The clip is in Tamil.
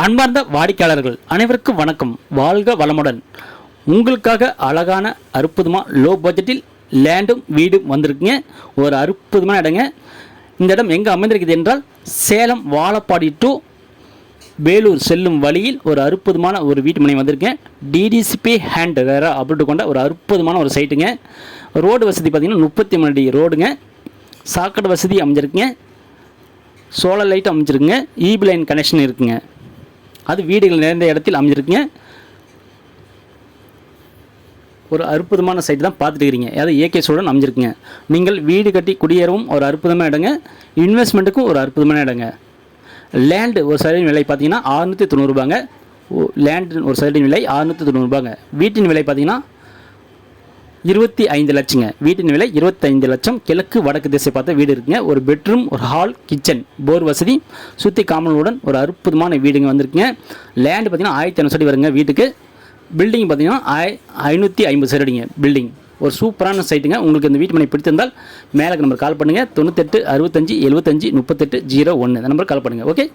அன்பார்ந்த வாடிக்கையாளர்கள் அனைவருக்கும் வணக்கம். வாழ்க வளமுடன். உங்களுக்காக அழகான அற்புதமாக லோ பட்ஜெட்டில் லேண்டும் வீடும் வந்திருக்குங்க. ஒரு அற்புதமான இடங்க. இந்த இடம் எங்கே அமைந்திருக்குது என்றால் சேலம் வாழப்பாடி டு வேலூர் செல்லும் வழியில் ஒரு அற்புதமான ஒரு வீட்டு மனை வந்திருக்கேன். டிடிசிபி ஹேண்ட் அப்படி கொண்ட ஒரு அற்புதமான ஒரு சைட்டுங்க. ரோடு வசதி பார்த்திங்கன்னா 33 அடி ரோடுங்க. சாக்கடை வசதி அமைஞ்சிருக்குங்க. சோலார் லைட் அமைஞ்சிருக்குங்க. ஈபி லைன் கனெக்ஷன் இருக்குங்க. அது வீடுகள் நிறைந்த இடத்தில் அமைஞ்சிருக்குங்க. ஒரு அற்புதமான சைட்டு தான் பார்த்துட்டு இருக்கிறீங்க. அதாவது ஏகே சோழன் அமைஞ்சிருக்குங்க. நீங்கள் வீடு கட்டி குடியேறவும் ஒரு அற்புதமான இடங்க. இன்வெஸ்ட்மெண்ட்டுக்கும் ஒரு அற்புதமான இடங்க. லேண்டு ஒரு சைடின் விலை பார்த்தீங்கன்னா 690 ரூபாங்க. லேண்டு ஒரு சைடின் விலை 690 ரூபாங்க. வீட்டின் விலை பார்த்தீங்கன்னா 25 லட்சங்க. வீட்டின் விலை 25 லட்சம். கிழக்கு வடக்கு திசை பார்த்த வீடு இருக்குங்க. ஒரு பெட்ரூம், ஒரு ஹால், கிச்சன், போர் வசதி, சுற்றி காமனுடன் ஒரு அற்புதமான வீடுங்க வந்திருக்குங்க. லேண்டு பார்த்தீங்கன்னா 1500 அடி வருங்க வீட்டுக்கு. பில்டிங் பார்த்தீங்கன்னா 550 சதுரடிங்க பில்டிங். ஒரு சூப்பரான சைட்டுங்க. உங்களுக்கு இந்த வீட்டு மனை பிடித்திருந்தால் மேலே நம்பர் கால் பண்ணுங்கள். 98 65 75 38 01 இந்த நம்பர் கால் பண்ணுங்கள். ஓகே.